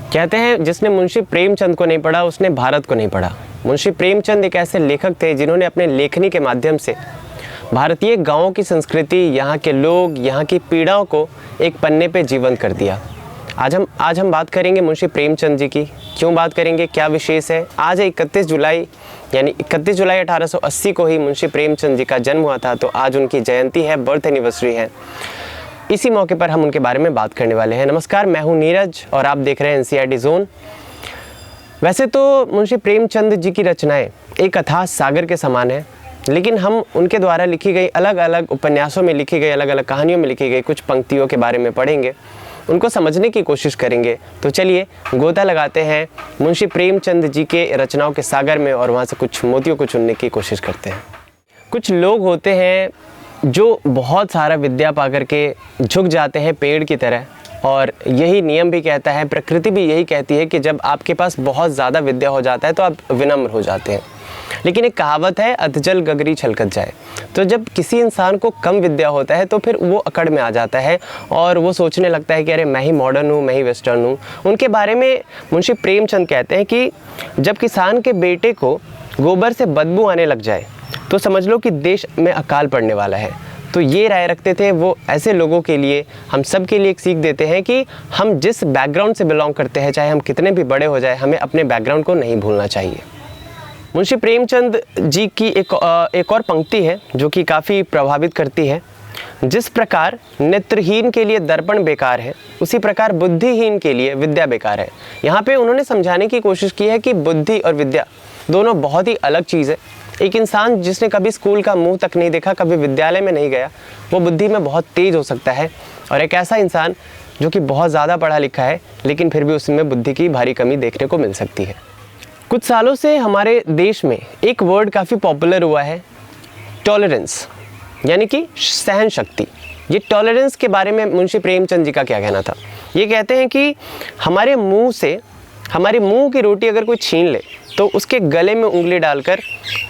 कहते हैं जिसने मुंशी प्रेमचंद को नहीं पढ़ा उसने भारत को नहीं पढ़ा। मुंशी प्रेमचंद एक ऐसे लेखक थे जिन्होंने अपने लेखनी के माध्यम से भारतीय गांवों की संस्कृति, यहाँ के लोग, यहाँ की पीड़ाओं को एक पन्ने पे जीवंत कर दिया। आज हम बात करेंगे मुंशी प्रेमचंद जी की। क्यों बात करेंगे, क्या विशेष है? आज 31 जुलाई यानी 31 जुलाई 1880 को ही मुंशी प्रेमचंद जी का जन्म हुआ था, तो आज उनकी जयंती है, बर्थ एनिवर्सरी है। इसी मौके पर हम उनके बारे में बात करने वाले हैं। नमस्कार, मैं हूं नीरज और आप देख रहे हैं एनसीईआरटी जोन। वैसे तो मुंशी प्रेमचंद जी की रचनाएं एक अथाह सागर के समान है, लेकिन हम उनके द्वारा लिखी गई अलग अलग उपन्यासों में लिखी गई, अलग अलग कहानियों में लिखी गई कुछ पंक्तियों के बारे में पढ़ेंगे, उनको समझने की कोशिश करेंगे। तो चलिए गोता लगाते हैं मुंशी प्रेमचंद जी के रचनाओं के सागर में और वहाँ से कुछ मोतियों को चुनने की कोशिश करते हैं। कुछ लोग होते हैं जो बहुत सारा विद्या पा करके झुक जाते हैं पेड़ की तरह, और यही नियम भी कहता है, प्रकृति भी यही कहती है कि जब आपके पास बहुत ज़्यादा विद्या हो जाता है तो आप विनम्र हो जाते हैं। लेकिन एक कहावत है, अधजल गगरी छलकत जाए। तो जब किसी इंसान को कम विद्या होता है तो फिर वो अकड़ में आ जाता है और वो सोचने लगता है कि अरे मैं ही मॉडर्न हूँ, मैं ही वेस्टर्न हूँ। उनके बारे में मुंशी प्रेमचंद कहते हैं कि जब किसान के बेटे को गोबर से बदबू आने लग जाए तो समझ लो कि देश में अकाल पड़ने वाला है। तो ये राय रखते थे वो। ऐसे लोगों के लिए, हम सब के लिए एक सीख देते हैं कि हम जिस बैकग्राउंड से बिलोंग करते हैं, चाहे हम कितने भी बड़े हो जाए, हमें अपने बैकग्राउंड को नहीं भूलना चाहिए। मुंशी प्रेमचंद जी की एक और पंक्ति है जो कि काफ़ी प्रभावित करती है। जिस प्रकार नेत्रहीन के लिए दर्पण बेकार है, उसी प्रकार बुद्धिहीन के लिए विद्या बेकार है। यहाँ पे उन्होंने समझाने की कोशिश की है कि बुद्धि और विद्या दोनों बहुत ही अलग चीज़ है। एक इंसान जिसने कभी स्कूल का मुंह तक नहीं देखा, कभी विद्यालय में नहीं गया, वो बुद्धि में बहुत तेज हो सकता है। और एक ऐसा इंसान जो कि बहुत ज़्यादा पढ़ा लिखा है लेकिन फिर भी उसमें बुद्धि की भारी कमी देखने को मिल सकती है। कुछ सालों से हमारे देश में एक वर्ड काफ़ी पॉपुलर हुआ है, टॉलरेंस, यानी कि सहन शक्ति। ये टॉलरेंस के बारे में मुंशी प्रेमचंद जी का क्या कहना था? ये कहते हैं कि हमारे मुंह की रोटी अगर कोई छीन ले तो उसके गले में उंगली डालकर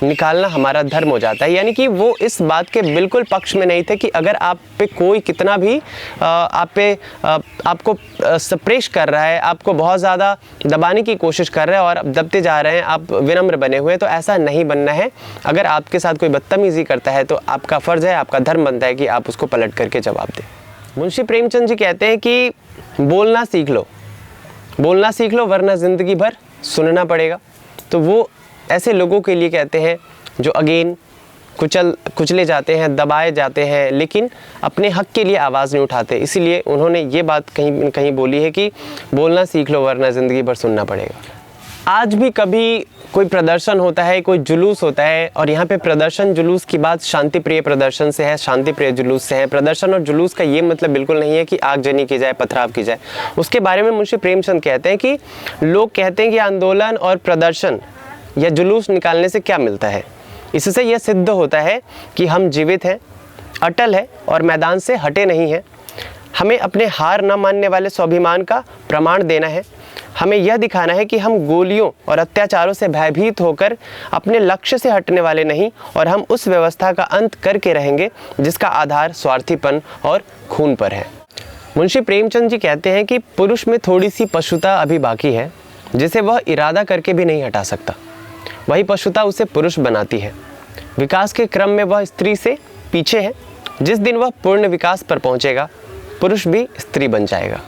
निकालना हमारा धर्म हो जाता है। यानी कि वो इस बात के बिल्कुल पक्ष में नहीं थे कि अगर आप पे कोई कितना भी आपको सप्रेश कर रहा है, आपको बहुत ज़्यादा दबाने की कोशिश कर रहा है और आप दबते जा रहे हैं, आप विनम्र बने हुए हैं, तो ऐसा नहीं बनना है। अगर आपके साथ कोई बदतमीज़ी करता है तो आपका फ़र्ज़ है, आपका धर्म बनता है कि आप उसको पलट करके जवाब दें। मुंशी प्रेमचंद जी कहते हैं कि बोलना सीख लो वरना ज़िंदगी भर सुनना पड़ेगा। तो वो ऐसे लोगों के लिए कहते हैं जो अगेन कुचले जाते हैं, दबाए जाते हैं, लेकिन अपने हक के लिए आवाज़ नहीं उठाते। इसीलिए उन्होंने ये बात कहीं कहीं बोली है कि बोलना सीख लो वरना ज़िंदगी भर सुनना पड़ेगा। आज भी कभी कोई प्रदर्शन होता है, कोई जुलूस होता है, और यहाँ पे प्रदर्शन जुलूस की बात शांति प्रिय प्रदर्शन से है, शांति प्रिय जुलूस से है। प्रदर्शन और जुलूस का ये मतलब बिल्कुल नहीं है कि आगजनी की जाए, पथराव की जाए। उसके बारे में मुंशी प्रेमचंद कहते हैं कि लोग कहते हैं कि आंदोलन और प्रदर्शन या जुलूस निकालने से क्या मिलता है। इससे यह सिद्ध होता है कि हम जीवित हैं, अटल है और मैदान से हटे नहीं हैं। हमें अपने हार न मानने वाले स्वाभिमान का प्रमाण देना है। हमें यह दिखाना है कि हम गोलियों और अत्याचारों से भयभीत होकर अपने लक्ष्य से हटने वाले नहीं, और हम उस व्यवस्था का अंत करके रहेंगे जिसका आधार स्वार्थीपन और खून पर है। मुंशी प्रेमचंद जी कहते हैं कि पुरुष में थोड़ी सी पशुता अभी बाकी है जिसे वह इरादा करके भी नहीं हटा सकता। वही पशुता उसे पुरुष बनाती है। विकास के क्रम में वह स्त्री से पीछे है। जिस दिन वह पूर्ण विकास पर पहुंचेगा, पुरुष भी स्त्री बन जाएगा।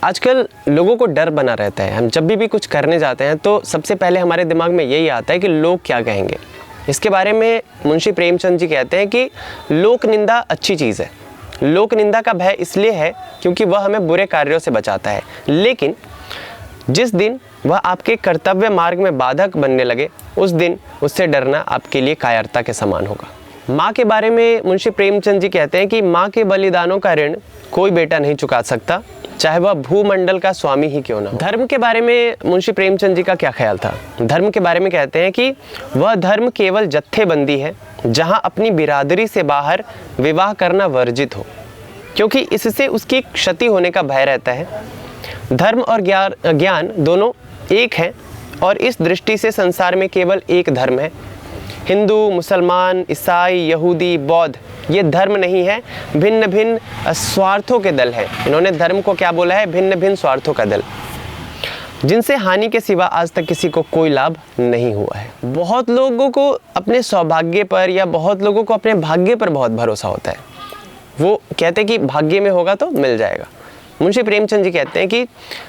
आजकल लोगों को डर बना रहता है। हम जब भी कुछ करने जाते हैं तो सबसे पहले हमारे दिमाग में यही आता है कि लोग क्या कहेंगे। इसके बारे में मुंशी प्रेमचंद जी कहते हैं कि लोक निंदा अच्छी चीज़ है। लोक निंदा का भय इसलिए है क्योंकि वह हमें बुरे कार्यों से बचाता है, लेकिन जिस दिन वह आपके कर्तव्य मार्ग में बाधक बनने लगे, उस दिन उससे डरना आपके लिए कायरता के समान होगा। माँ के बारे में मुंशी प्रेमचंद जी कहते हैं कि माँ के बलिदानों का ऋण कोई बेटा नहीं चुका सकता, चाहे वह भूमंडल का स्वामी ही क्यों ना हो। धर्म के बारे में मुंशी प्रेमचंद जी का क्या ख्याल था? धर्म के बारे में कहते हैं कि वह धर्म केवल जत्थेबंदी है जहाँ अपनी बिरादरी से बाहर विवाह करना वर्जित हो, क्योंकि इससे उसकी क्षति होने का भय रहता है। धर्म और ज्ञान दोनों एक हैं, और इस दृष्टि से संसार में केवल एक धर्म है। हिंदू, मुसलमान, ईसाई, यहूदी, बौद्ध ये धर्म नहीं है, भिन्न भिन्न स्वार्थों के दल है। इन्होंने धर्म को क्या बोला है? भिन्न भिन्न स्वार्थों का दल। जिनसे हानि के सिवा आज तक किसी को कोई लाभ नहीं हुआ है। बहुत लोगों को अपने सौभाग्य पर या बहुत लोगों को अपने भाग्य पर बहुत भरोसा होता है। वो कहते हैं कि भाग्य में होगा तो मिल जाएगा। मुंशी प्रेमचंद जी कहते हैं कि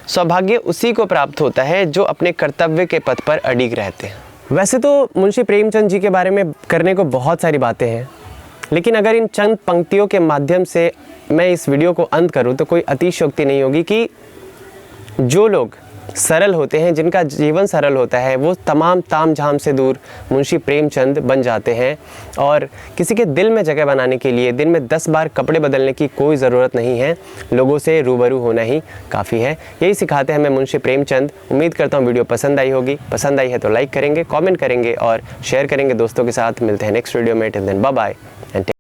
सौभाग्य उसी को प्राप्त होता है जो अपने कर्तव्य के पथ पर अडिग रहते हैं। वैसे तो मुंशी प्रेमचंद जी के बारे में करने को बहुत सारी बातें हैं, लेकिन अगर इन चंद पंक्तियों के माध्यम से मैं इस वीडियो को अंत करूं तो कोई अतिशयोक्ति नहीं होगी कि जो लोग सरल होते हैं, जिनका जीवन सरल होता है, वो तमाम ताम झाम से दूर मुंशी प्रेमचंद बन जाते हैं। और किसी के दिल में जगह बनाने के लिए दिन में 10 बार कपड़े बदलने की कोई ज़रूरत नहीं है, लोगों से रूबरू होना ही काफ़ी है। यही सिखाते हैं हमें मुंशी प्रेमचंद। उम्मीद करता हूँ वीडियो पसंद आई होगी। पसंद आई है तो लाइक करेंगे, कॉमेंट करेंगे और शेयर करेंगे दोस्तों के साथ। मिलते हैं नेक्स्ट वीडियो में। Till then bye bye.